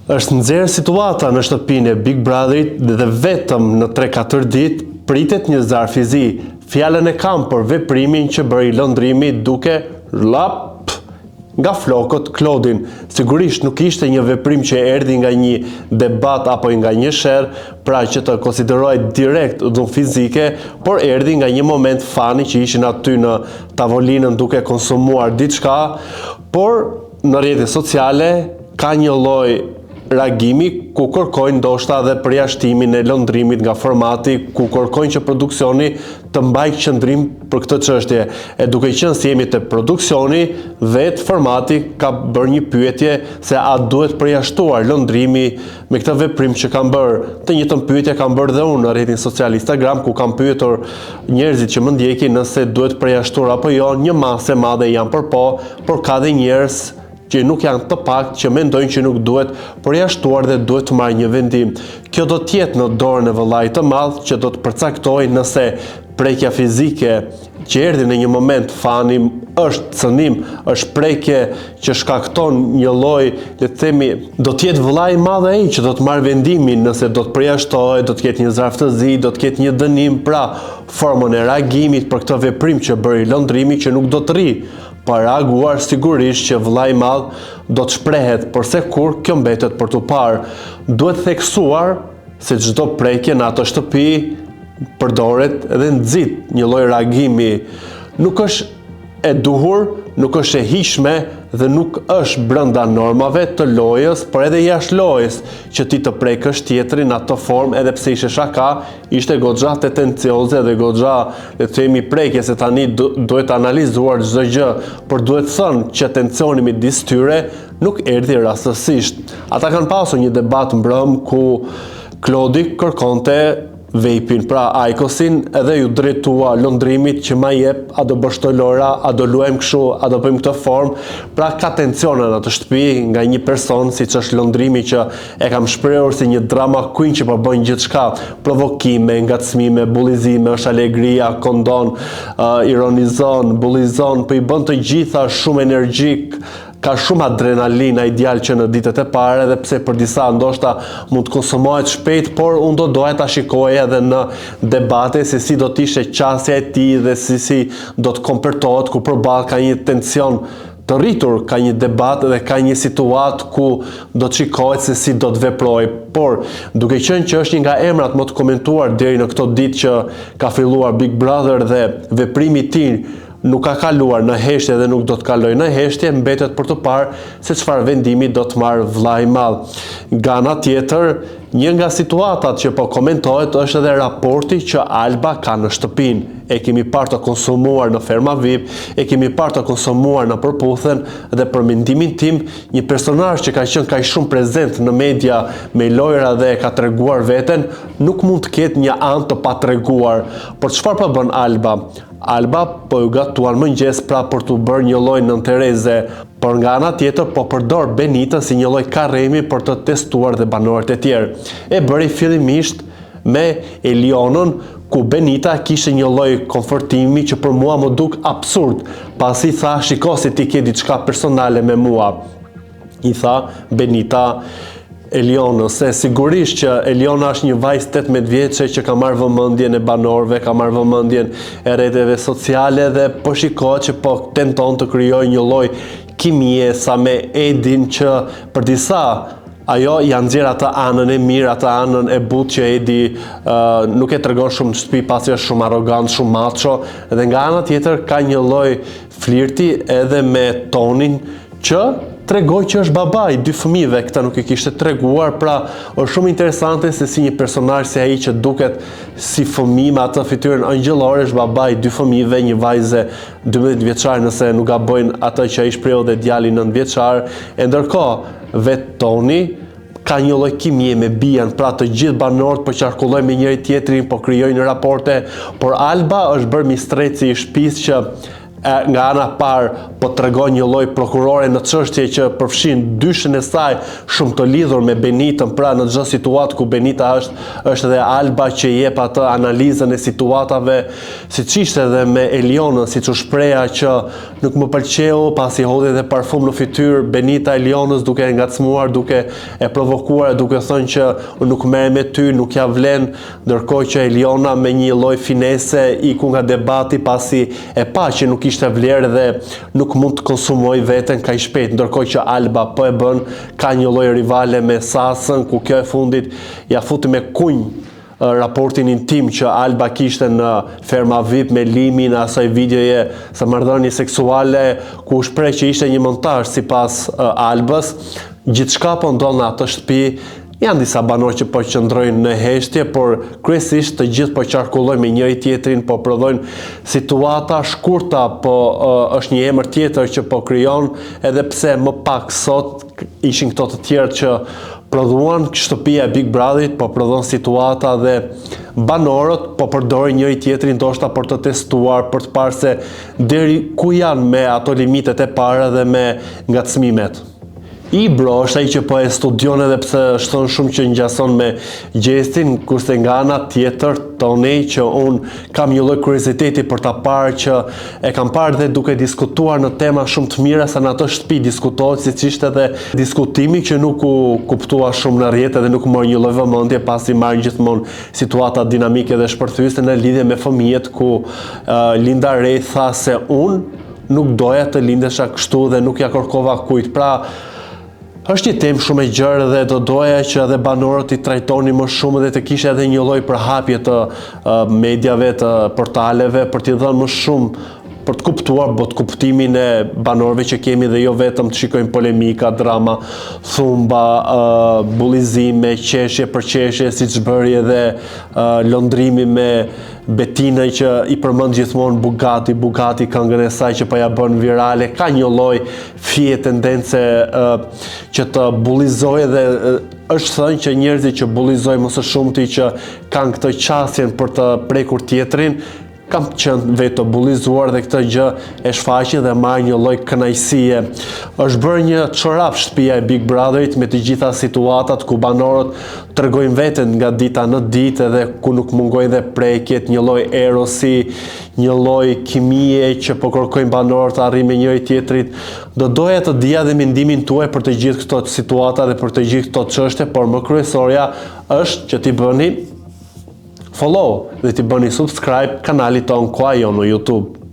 Është nxjerrë situata në shtëpinë e Big Brotherit dhe vetëm në 3-4 ditë pritet një zarfizi. Fjalën e kam për veprimin që bëri lëndrimi duke rllap nga flokët Klodin. Sigurisht nuk ishte një veprim që erdhi nga një debat apo nga një sherr, pra që të konsiderohet direkt dhunë fizike, por erdhi nga një moment fani që ishin aty në tavolinën duke konsumuar diçka, por në rrjetet sociale ka një lloj reagimi ku kërkojnë ndoshta dhe përjashtimin e lëndrimit nga formati, ku kërkojnë që produksioni të mbajë qëndrim për këtë çështje. E duke qenë si jemi te produksioni, vetë formati ka bërë një pyetje se a duhet përjashtuar lëndrimi me këtë veprim që kam bërë. Të njëjtën pyetje kam bërë dhe unë në rrjetin social Instagram, ku kam pyetur njerëzit që më ndjekin nëse duhet përjashtuar apo jo. Një masë e madhe janë për po, por ka dhe njerëz që nuk janë të pak që mendojnë që nuk duhet përjashtuar dhe duhet të marrë një vendim. Kjo do të jetë në dorën e vëllait të madh që do të përcaktojë nëse prekja fizike që erdhi në një moment fani është cënim, është prekje që shkakton një lloj, le të themi, do të jetë vëllai i madh ai që do të marrë vendimin nëse do të përjashtohet, do të ketë një zarftëzi, do të ketë një dënim, pra formën e reagimit për këtë veprim që bëri lëndrimi që nuk do të rri. Pa reaguar sigurisht që vëllai i madh do të shprehet, por se kur kjo mbetet për tu parë. Duhet theksuar se çdo prekje në atë shtëpi përdoret edhe nxit një lloj reagimi. Nuk është e duhur, nuk është e hijshme dhe nuk është brenda normave të lojës, por edhe jashtë lojës që ti të prekësh tjetrin në atë formë, edhe pse ishte shaka, ishte goxha tendencioze dhe goxha, le të themi, prekje, se tani duhet analizuar çdo gjë, por duhet thënë që tensioni midis tyre nuk erdhi rastësisht. Ata kanë pasur një debat mbrëm ku Klodi kërkonte vejpin, pra Aikosin, edhe ju drejtua lëndrimit që ma jep, a do bësh të lora, a do luajmë kështu, a do bëjmë këtë formë, pra ka tensione në të shtëpi nga një person, siç është lëndrimi që e kam shprehur si një drama queen që po bën gjithçka, provokime, ngacmime, bullizime, është alegria, kondon, ironizon, bullizon, po i bën të gjitha shumë energjik, ka shumë adrenalina ideal që në ditët e parë, edhe pse për disa ndoshta mund të konsumohet shpejt, por unë do doja ta shikoja edhe në debate se si do të ishte qasja e tij dhe si do të komportohet, ku përballë ka një tension të rritur, ka një debat dhe ka një situatë ku do të shikohet se si do të veprojë. Por duke qenë që është një nga emrat më të komentuar deri në këto ditë që ka filluar Big Brother dhe veprimi i tij nuk ka kaluar në heshtje dhe nuk do të kalojë në heshtje, mbetet për të parë se çfarë vendimi do të marrë vllai i madh. Nga ana tjetër, një nga situatat që po komentohet është edhe raporti që Alba ka në shtëpinë. E kemi parë të konsumuar në Ferma VIP, e kemi parë të konsumuar në Përputhen, dhe për mendimin tim, një personazh që ka qenë kaq shumë prezent në media me lojra dhe ka treguar veten, nuk mund të ketë një anë të patreguar. Por çfarë po bën Alba? Alba po ju gatuan mëngjes pra për të bërë një lloj nëntereze, por nga ana tjetër po përdor Benita si një lloj karremi për të testuar dhe banorët e tjerë. E bëri fillimisht me Elionën, ku Benita kishte një lloj konfortimi që për mua më duk absurd, pasi tha, shiko se ti ke diçka personale me mua. I tha Benita Elionës, se sigurisht që Eliona është një vajzë 18 vjeçe që ka marrë vëmendjen e banorëve, ka marrë vëmendjen e rrjeteve sociale dhe po shikohet që po tenton të krijojë një lloj kimie sa me Edin që për disa ajo janë nxjerr atë anën e mirë, atë anën e butë që Edi nuk e tregon shumë në shtëpi pasi është shumë arrogant, shumë macho, dhe nga ana tjetër ka një lloj flirti edhe me Tonin që tregoj që është babai 2 fëmijëve, këta nuk i kishte treguar, pra është shumë interesante se si një personazh si ai që duket si fëmijë me atë fytyrën angjëllore është babai 2 fëmijëve, një vajze 12 vjeçare nëse nuk gabojnë atë që ai shprehu dhe djali 9 vjeçar, e ndërkohë vetë Toni ka një lloj kimie me Bian, pra të gjithë banorët po qarkullojnë me njëri tjetrin, po krijojnë raporte, por Alba është bërë mistreci i shtëpisë që nga ana parë po tregon një lloj prokurore në çështje që përfshin dyshën e saj shumë të lidhur me Benitën, pra në çdo situatë ku Benita është edhe Alba që jep atë analizën e situatave, siç ishte edhe me Elionën, siç u shpreha që nuk më pëlqeu pasi hodhi edhe parfum në fytyrë Benita Elionës duke ngacmuar, duke e provokuar, duke thënë që nuk merr me ty, nuk ja vlen, ndërkohë që Eliona me një lloj finese iku nga debati pasi e pa që nuk ishte vlerë dhe nuk mund të konsumoj veten kaq shpejt, ndërkohë që Alba po e bën, ka një lloj rivale me Sasën, ku kjo e fundit ja futi me kunj raportin intim që Alba kishte në ferma VIP me Limin, asaj videoje së marrëdhënie seksuale ku u shpreh që ishte një montazh sipas Albës. Gjithçka po ndodh në atë shtëpi. Janë disa banorë që po qëndrojnë në heshtje, por kryesisht të gjithë po qarkullojnë me njëri tjetrin, po prodhojnë situata shkurta, po është një emër tjetër që po krijon, edhe pse më pak sot ishin këto të tjerë që prodhuan shtëpia e Big Brotherit, po prodhon situata dhe banorët po përdorin njëri tjetrin ndoshta për të testuar, për të parë se deri ku janë me ato limitet e para dhe me ngacmimet. Ibro është ai që po e studion edhe pse shton shumë që ngjason me gjestin, kurse nga ana tjetër Tony që un kam një lloj kurioziteti për ta parë që e kam parë dhe duke diskutuar në tema shumë të mira sa në atë shtëpi diskutohet, siç ishte edhe diskutimi që nuk u kuptua shumë në rrjet dhe nuk mori një lloj vëmendje pasi marrin gjithmonë situata dinamike dhe shpërthyese në lidhje me fëmijët ku Linda Ray tha se un nuk doja të lindesha kështu dhe nuk ja kërkova kujt. Pra është një temë shumë e gjerë dhe do doja që edhe banorët i trajtoni më shumë dhe të kishe edhe një lloj përhapje të mediave, të portaleve për t'i dhënë më shumë për të kuptuar kuptimin e banorëve që kemi dhe jo vetëm të shikojmë polemika, drama, thumba, bullizime, qeshje për qeshje, siç bëri edhe londrimi me Betinën që i përmend gjithmonë Bugatti, këngën e saj që po ja bën virale, ka një lloj fije tendence që të bullizojë dhe është thënë që njerëzit që bullizojnë më së shumti që kanë këtë qasjen për të prekur tjetrin, kam qenë vetë të bullizuar dhe këtë gjë e shfaqin dhe marr një lloj kënaqësie. Është bërë një çorap shtëpia e Big Brotherit me të gjitha situatat ku banorët tregojnë veten nga dita në ditë dhe ku nuk mungojnë dhe prekjet, një lloj erosi, një lloj kimie që po kërkojnë banorët të arrijnë me njëri tjetrit. Do doja të dija dhe mendimin tuaj për të gjithë këto situata dhe për të gjithë këto çështje, por më kryesorja është që t'i bëni follow dhe t'i bëni subscribe kanalit ton Kuajo në YouTube.